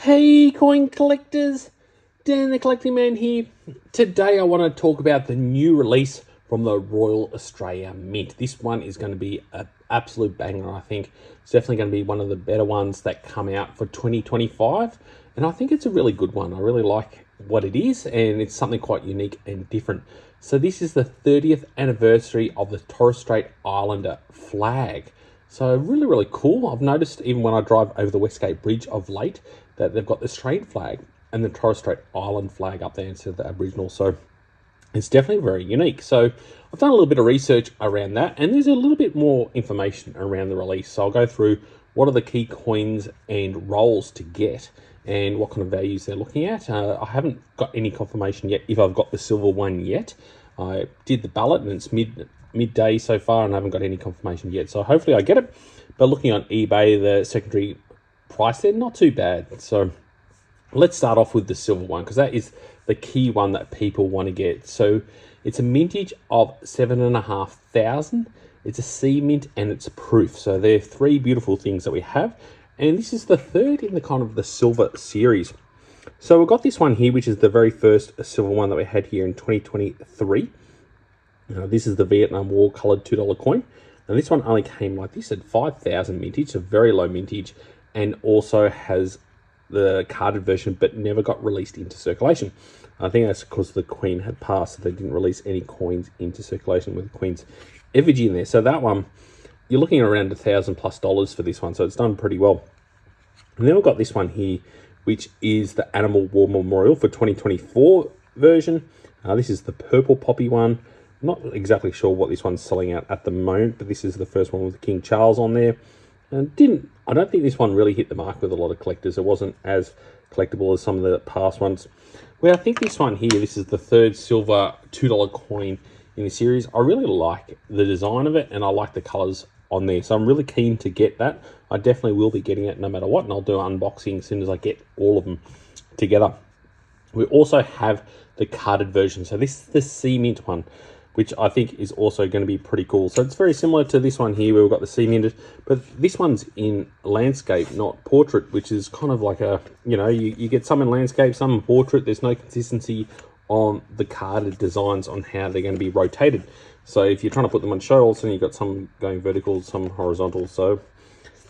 Hey coin collectors, Dan the Collecting Man here. Today I want to talk about the new release from the Royal Australia Mint. This one is going to be an absolute banger, I think. It's definitely going to be one of the better ones that come out for 2025. And I think it's a really good one. I really like what it is, and it's something quite unique and different. So this is the 30th anniversary of the Torres Strait Islander Flag. So really, really cool. I've noticed even when I drive over the Westgate Bridge of late that they've got the Australian flag and the Torres Strait Island flag up there instead of the Aboriginal. So it's definitely very unique. So I've done a little bit of research around that, and there's a little bit more information around the release. So I'll go through what are the key coins and rolls to get and what kind of values they're looking at. I haven't got any confirmation yet if I've got the silver one yet. I did the ballot and it's midday so far, and I haven't got any confirmation yet. So hopefully I get it. But looking on eBay, the secondary price, they're not too bad. So let's start off with the silver one, because that is the key one that people want to get. So it's a mintage of 7,500. It's a C mint and it's proof. So they're three beautiful things that we have. And this is the third in the kind of the silver series. So we've got this one here, which is the very first silver one that we had here in 2023. This is the Vietnam War coloured $2 coin. And this one only came like this at 5,000 mintage, a very low mintage, and also has the carded version, but never got released into circulation. I think that's because the Queen had passed, so they didn't release any coins into circulation with the Queen's effigy in there. So that one, you're looking at around $1,000+ for this one, so it's done pretty well. And then we've got this one here, which is the Animal War Memorial for 2024 version. This is the purple poppy one. Not exactly sure what this one's selling at the moment, but this is the first one with King Charles on there. And I don't think this one really hit the mark with a lot of collectors. It wasn't as collectible as some of the past ones. Where I think this one here, this is the third silver $2 coin in the series. I really like the design of it, and I like the colors on there. So I'm really keen to get that. I definitely will be getting it no matter what, and I'll do an unboxing as soon as I get all of them together. We also have the carded version. So this is the C mint one, which I think is also going to be pretty cool. So it's very similar to this one here where we've got the C minted, but this one's in landscape, not portrait, which is kind of like a, you get some in landscape, some in portrait. There's no consistency on the carded designs on how they're going to be rotated. So if you're trying to put them on show, all of a sudden you've got some going vertical, some horizontal. So,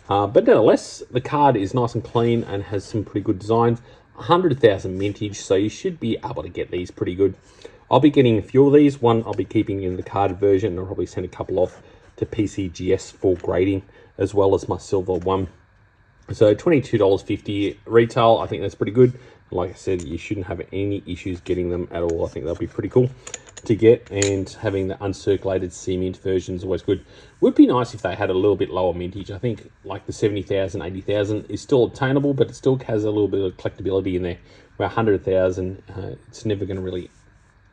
but nevertheless, the card is nice and clean and has some pretty good designs. 100,000 mintage, so you should be able to get these pretty good. I'll be getting a few of these. One I'll be keeping in the carded version, and I'll probably send a couple off to PCGS for grading, as well as my silver one. So $22.50 retail, I think that's pretty good. Like I said, you shouldn't have any issues getting them at all. I think they'll be pretty cool to get, and having the uncirculated C mint version is always good. Would be nice if they had a little bit lower mintage. I think like the 70,000, 80,000 is still obtainable, but it still has a little bit of collectability in there. Where 100,000, it's never going to really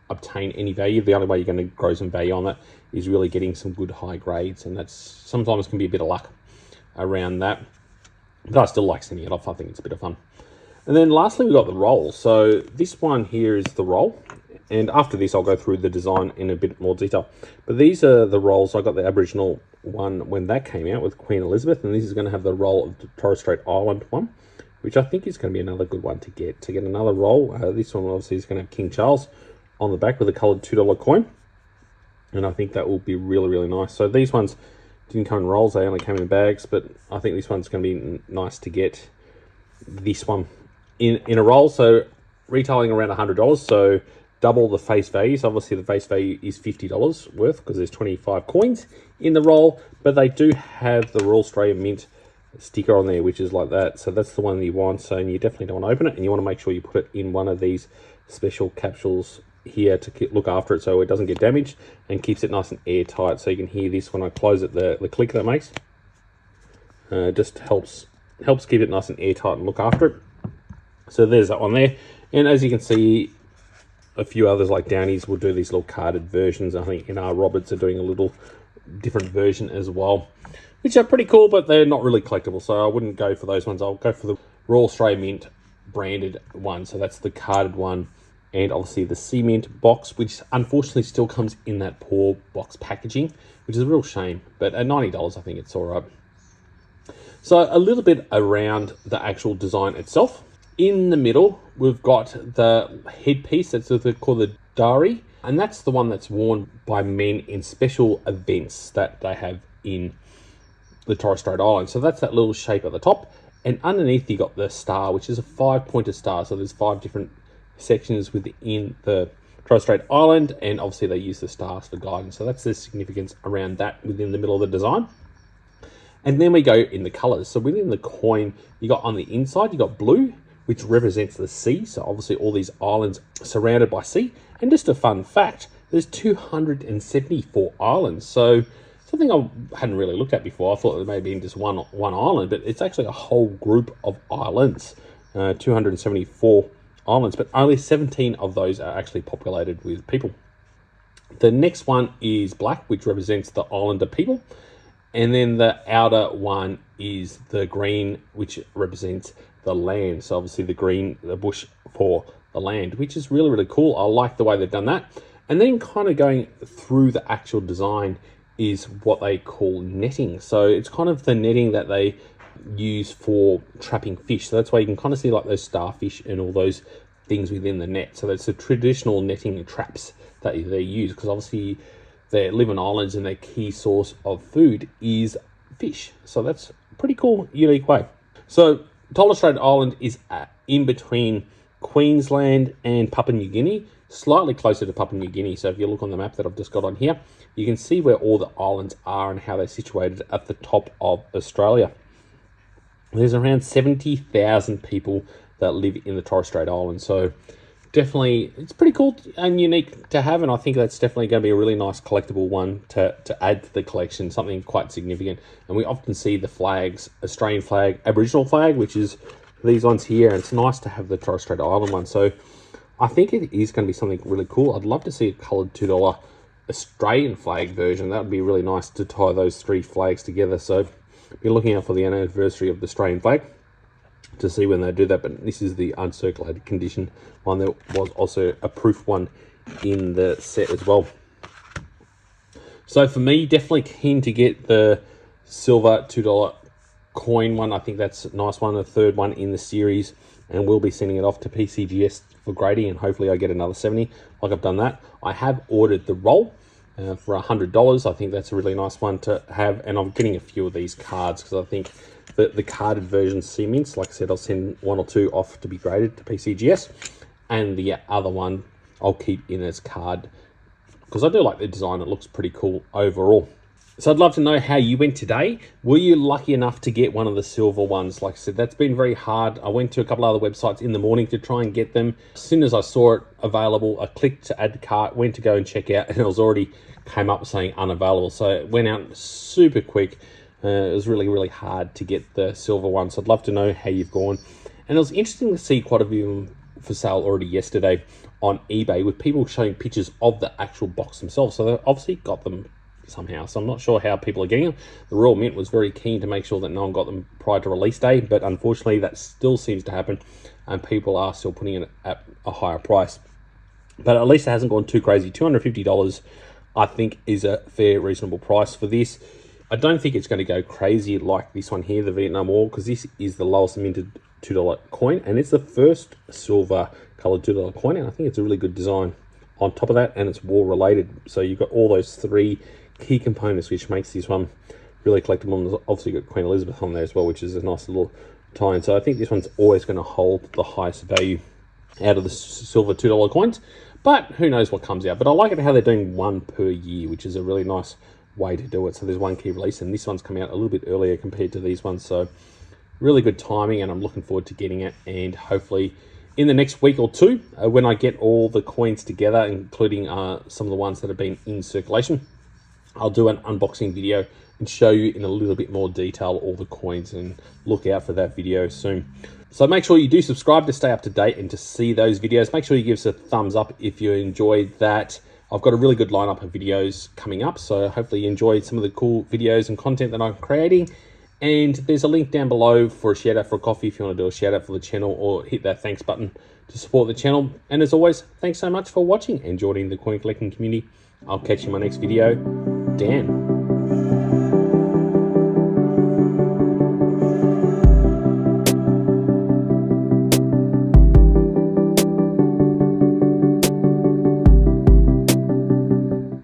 obtain any value. The only way you're going to grow some value on that is really getting some good high grades, and that's sometimes can be a bit of luck around that. But I still like sending it off. I think it's a bit of fun. And then lastly, we've got the roll. So this one here is the roll. And after this, I'll go through the design in a bit more detail. But these are the rolls. I got the Aboriginal one when that came out with Queen Elizabeth. And this is going to have the roll of the Torres Strait Island one, which I think is going to be another good one to get. To get another roll, this one obviously is going to have King Charles on the back with a coloured $2 coin. And I think that will be really, really nice. So these ones didn't come in rolls. They only came in bags. But I think this one's going to be nice to get this one in a roll. So retailing around $100. So double the face value. So obviously the face value is $50 worth because there's 25 coins in the roll. But they do have the Royal Australia Mint sticker on there, which is like that. So that's the one that you want. So you definitely don't want to open it, and you want to make sure you put it in one of these special capsules here to look after it so it doesn't get damaged and keeps it nice and airtight. So you can hear this when I close it, the click that it makes. Just helps keep it nice and airtight and look after it. So there's that one there. And as you can see, a few others like Downey's will do these little carded versions. I think NR Roberts are doing a little different version as well, which are pretty cool, but they're not really collectible. So I wouldn't go for those ones. I'll go for the Royal Australia Mint branded one. So that's the carded one. And obviously the C mint box, which unfortunately still comes in that poor box packaging, which is a real shame. But at $90, I think it's all right. So a little bit around the actual design itself. In the middle, we've got the headpiece, that's what they call the dari, and that's the one that's worn by men in special events that they have in the Torres Strait Islands. So that's that little shape at the top, and underneath you got the star, which is a 5-pointed star. So there's 5 different sections within the Torres Strait Island, and obviously they use the stars for guidance. So that's the significance around that within the middle of the design. And then we go in the colors. So within the coin, you got on the inside, you got blue, which represents the sea. So obviously all these islands surrounded by sea. And just a fun fact, there's 274 islands. So something I hadn't really looked at before. I thought it may have been just one island, but it's actually a whole group of islands, 274 islands, but only 17 of those are actually populated with people. The next one is black, which represents the islander people. And then the outer one is the green, which represents the land. So obviously the bush for the land, which is really, really cool. I like the way they've done that. And then kind of going through the actual design is what they call netting. So it's kind of the netting that they use for trapping fish. So that's why you can kind of see like those starfish and all those things within the net. So that's the traditional netting traps that they use, because obviously they live on islands and their key source of food is fish. So that's a pretty cool, unique way. So Torres Strait Island is in between Queensland and Papua New Guinea, slightly closer to Papua New Guinea. So if you look on the map that I've just got on here, you can see where all the islands are and how they're situated at the top of Australia. There's around 70,000 people that live in the Torres Strait Islands. So definitely, it's pretty cool and unique to have. And I think that's definitely going to be a really nice collectible one to add to the collection, something quite significant. And we often see the flags, Australian flag, Aboriginal flag, which is these ones here. And it's nice to have the Torres Strait Island one. So I think it is going to be something really cool. I'd love to see a coloured $2 Australian flag version. That would be really nice to tie those 3 flags together. So be looking out for the anniversary of the Australian flag to see when they do that. But this is the uncirculated condition one. There was also a proof one in the set as well. So for me, definitely keen to get the silver $2 coin one. I think that's a nice one, a third one in the series, and we'll be sending it off to PCGS for grading, and hopefully I get another 70 like I've done that. I have ordered the roll for $100. I think that's a really nice one to have, and I'm getting a few of these cards because I think that the carded versions seem mints. Like I said, I'll send 1 or 2 off to be graded to PCGS, and the other one I'll keep in as card because I do like the design. It looks pretty cool overall. So I'd love to know how you went today. Were you lucky enough to get one of the silver ones? Like I said, that's been very hard. I went to a couple other websites in the morning to try and get them. As soon as I saw it available, I clicked to add to cart, went to go and check out, and it was already came up saying unavailable. So it went out super quick. It was really, really hard to get the silver one. So I'd love to know how you've gone. And it was interesting to see quite a few of them for sale already yesterday on eBay with people showing pictures of the actual box themselves. So they obviously got them somehow. So I'm not sure how people are getting them. The Royal Mint was very keen to make sure that no one got them prior to release day, but unfortunately that still seems to happen and people are still putting it at a higher price. But at least it hasn't gone too crazy. $250 I think is a fair, reasonable price for this. I don't think it's going to go crazy like this one here, the Vietnam War, because this is the lowest minted $2 coin, and it's the first silver coloured $2 coin, and I think it's a really good design on top of that, and it's war related. So you've got all those 3 key components which makes this one really collectible. And there's obviously got Queen Elizabeth on there as well, which is a nice little tie-in. So I think this one's always going to hold the highest value out of the silver $2 coins, but who knows what comes out. But I like it how they're doing 1 per year, which is a really nice way to do it. So there's 1 key release, and this one's coming out a little bit earlier compared to these ones. So really good timing, and I'm looking forward to getting it. And hopefully in the next week or 2, when I get all the coins together, including some of the ones that have been in circulation, I'll do an unboxing video and show you in a little bit more detail all the coins, and look out for that video soon. So make sure you do subscribe to stay up to date and to see those videos. Make sure you give us a thumbs up if you enjoyed that. I've got a really good lineup of videos coming up, so hopefully you enjoyed some of the cool videos and content that I'm creating. And there's a link down below for a shout out for a coffee if you want to do a shout out for the channel, or hit that thanks button to support the channel. And as always, thanks so much for watching and joining the coin collecting community. I'll catch you in my next video. Dan.